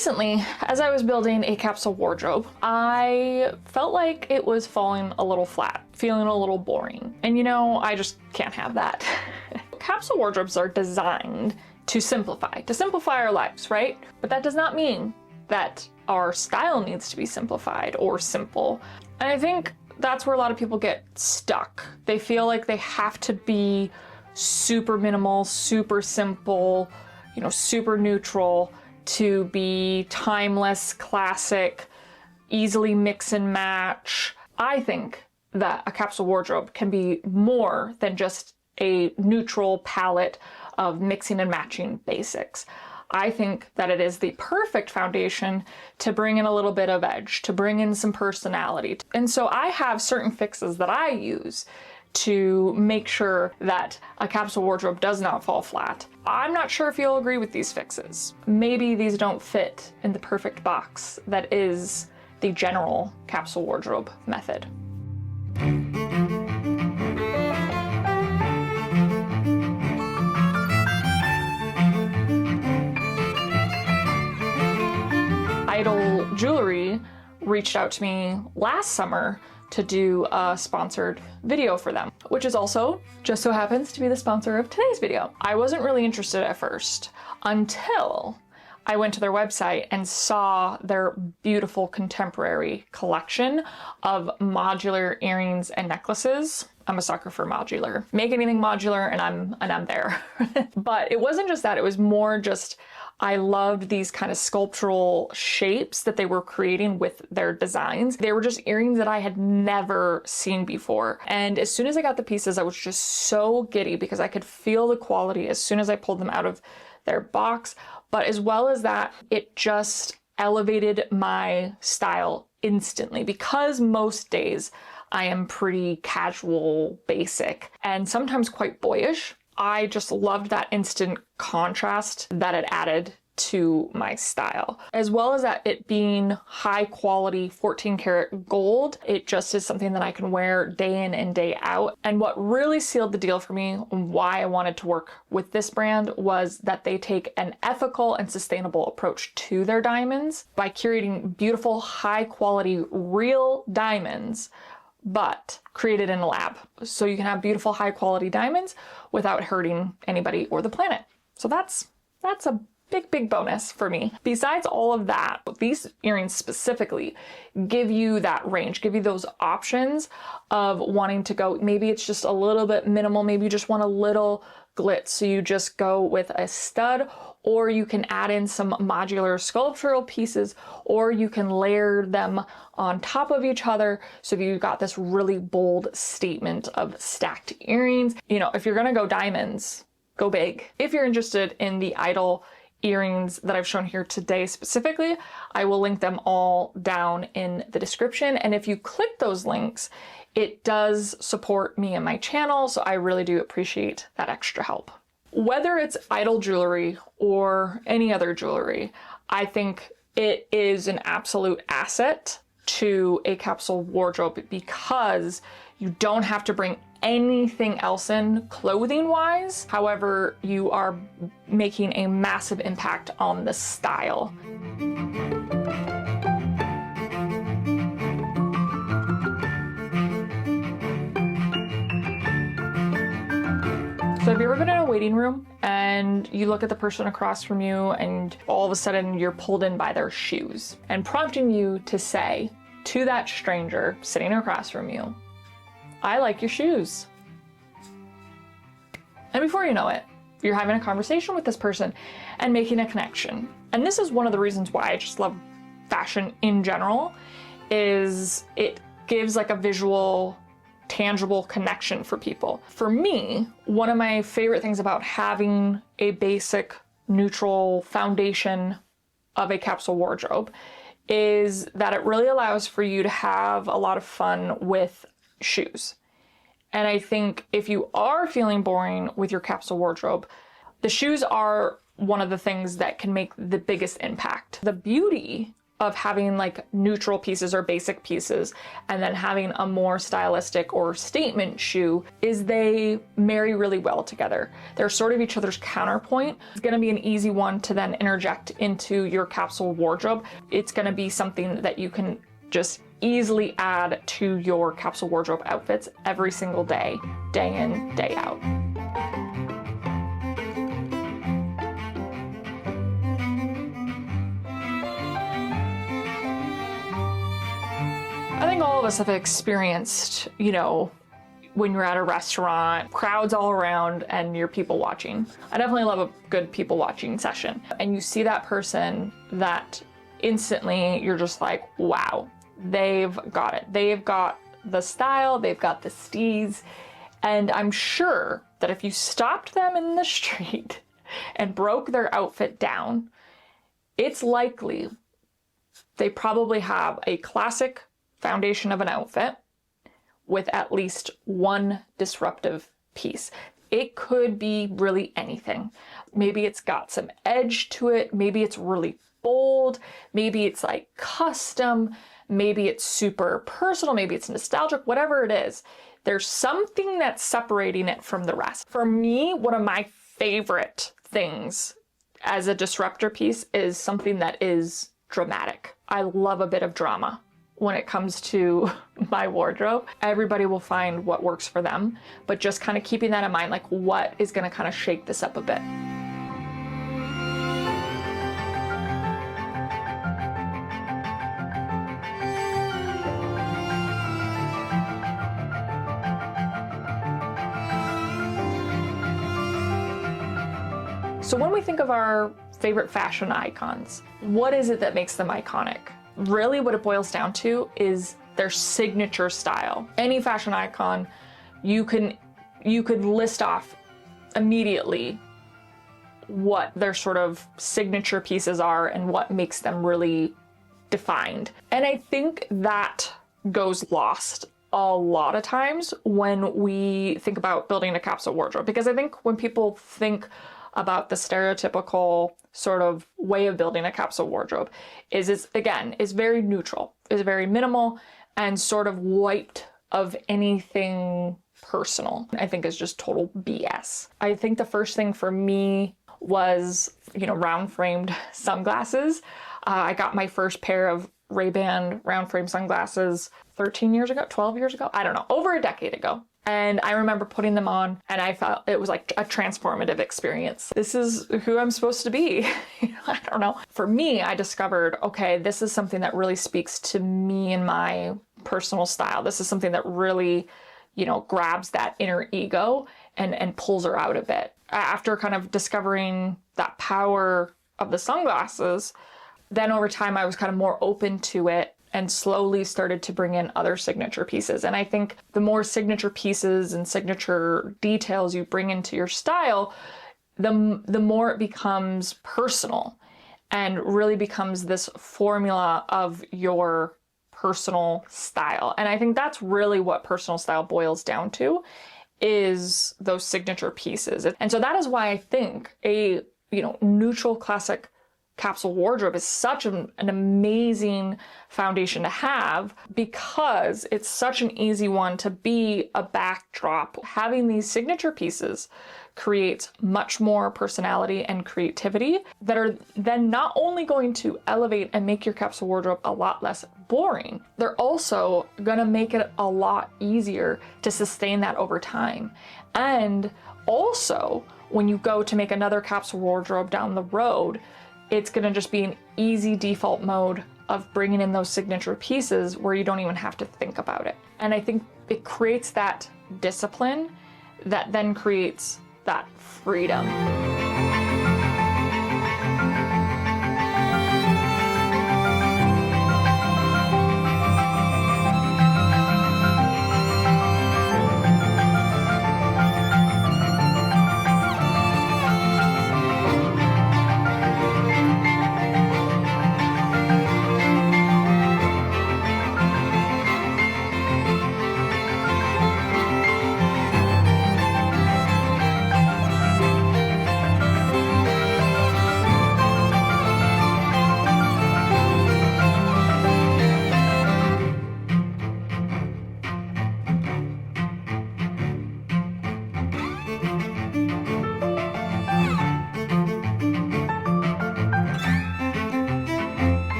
Recently, as I was building a capsule wardrobe, I felt like it was falling a little flat, feeling a little boring. And you know, I just can't have that. Capsule wardrobes are designed to simplify our lives, right? But that does not mean that our style needs to be simplified or simple. And I think that's where a lot of people get stuck. They feel like they have to be super minimal, super simple, you know, super neutral to be timeless, classic, easily mix and match. I think that a capsule wardrobe can be more than just a neutral palette of mixing and matching basics. I think that it is the perfect foundation to bring in a little bit of edge, to bring in some personality. And so I have certain fixes that I use to make sure that a capsule wardrobe does not fall flat. I'm not sure if you'll agree with these fixes. Maybe these don't fit in the perfect box that is the general capsule wardrobe method. Idol Jewelry reached out to me last summer to do a sponsored video for them, which is also just so happens to be the sponsor of today's video. I wasn't really interested at first until I went to their website and saw their beautiful contemporary collection of modular earrings and necklaces. I'm a sucker for modular. Make anything modular and I'm there. But it wasn't just that, it was more just I loved these kind of sculptural shapes that they were creating with their designs. They were just earrings that I had never seen before. And as soon as I got the pieces, I was just so giddy because I could feel the quality as soon as I pulled them out of their box. But as well as that, it just elevated my style instantly because most days I am pretty casual, basic, and sometimes quite boyish. I just loved that instant contrast that it added to my style. As well as that it being high quality 14 karat gold, it just is something that I can wear day in and day out. And what really sealed the deal for me and why I wanted to work with this brand was that they take an ethical and sustainable approach to their diamonds by curating beautiful, high quality, real diamonds, but created in a lab. So you can have beautiful, high quality diamonds without hurting anybody or the planet. So that's a big bonus for me. Besides all of that, these earrings specifically give you that range, give you those options of wanting to go, maybe it's just a little bit minimal, maybe you just want a little glitz, so you just go with a stud, or you can add in some modular sculptural pieces, or you can layer them on top of each other. So if you've got this really bold statement of stacked earrings, you know, if you're gonna go diamonds, go big. If you're interested in the Idol earrings that I've shown here today specifically, I will link them all down in the description. And if you click those links, it does support me and my channel, so I really do appreciate that extra help. Whether it's Idol jewelry or any other jewelry, I think it is an absolute asset to a capsule wardrobe because you don't have to bring anything else in clothing wise. However, you are making a massive impact on the style. So have you ever been in a waiting room and you look at the person across from you and all of a sudden you're pulled in by their shoes and prompting you to say to that stranger sitting across from you, I like your shoes. And before you know it, you're having a conversation with this person and making a connection. And this is one of the reasons why I just love fashion in general, is it gives like a visual, tangible connection for people. For me, one of my favorite things about having a basic, neutral foundation of a capsule wardrobe is that it really allows for you to have a lot of fun with shoes. And I think if you are feeling boring with your capsule wardrobe, the shoes are one of the things that can make the biggest impact. The beauty of having like neutral pieces or basic pieces and then having a more stylistic or statement shoe is they marry really well together. They're sort of each other's counterpoint. It's gonna be an easy one to then interject into your capsule wardrobe. It's gonna be something that you can just easily add to your capsule wardrobe outfits every single day, day in, day out. I think all of us have experienced, you know, when you're at a restaurant, crowds all around and you're people watching. I definitely love a good people watching session. And you see that person that instantly you're just like, wow, they've got it. They've got the style, they've got the steez. And I'm sure that if you stopped them in the street and broke their outfit down, it's likely they probably have a classic foundation of an outfit with at least one disruptive piece. It could be really anything. Maybe it's got some edge to it. Maybe it's really bold. Maybe it's like custom. Maybe it's super personal. Maybe it's nostalgic, whatever it is. There's something that's separating it from the rest. For me, one of my favorite things as a disruptor piece is something that is dramatic. I love a bit of drama when it comes to my wardrobe. Everybody will find what works for them, but just kind of keeping that in mind, like what is gonna kind of shake this up a bit. So when we think of our favorite fashion icons, what is it that makes them iconic? Really what it boils down to is their signature style. Any fashion icon, you could list off immediately what their sort of signature pieces are and what makes them really defined. And I think that goes lost a lot of times when we think about building a capsule wardrobe, because I think when people think about the stereotypical sort of way of building a capsule wardrobe is very neutral, is very minimal and sort of wiped of anything personal. I think is just total BS. I think the first thing for me was, you know, round framed sunglasses. I got my first pair of Ray-Ban round frame sunglasses 13 years ago, 12 years ago, I don't know, over a decade ago. And I remember putting them on and I felt it was like a transformative experience. This is who I'm supposed to be. I don't know. For me, I discovered, okay, this is something that really speaks to me and my personal style. This is something that really, you know, grabs that inner ego and pulls her out a bit. After kind of discovering that power of the sunglasses, then over time I was kind of more open to it and slowly started to bring in other signature pieces. And I think the more signature pieces and signature details you bring into your style, the more it becomes personal and really becomes this formula of your personal style. And I think that's really what personal style boils down to, is those signature pieces. And so that is why I think a, you know, neutral classic capsule wardrobe is such an amazing foundation to have, because it's such an easy one to be a backdrop. Having these signature pieces creates much more personality and creativity that are then not only going to elevate and make your capsule wardrobe a lot less boring, they're also gonna make it a lot easier to sustain that over time. And also, when you go to make another capsule wardrobe down the road, it's gonna just be an easy default mode of bringing in those signature pieces where you don't even have to think about it. And I think it creates that discipline that then creates that freedom.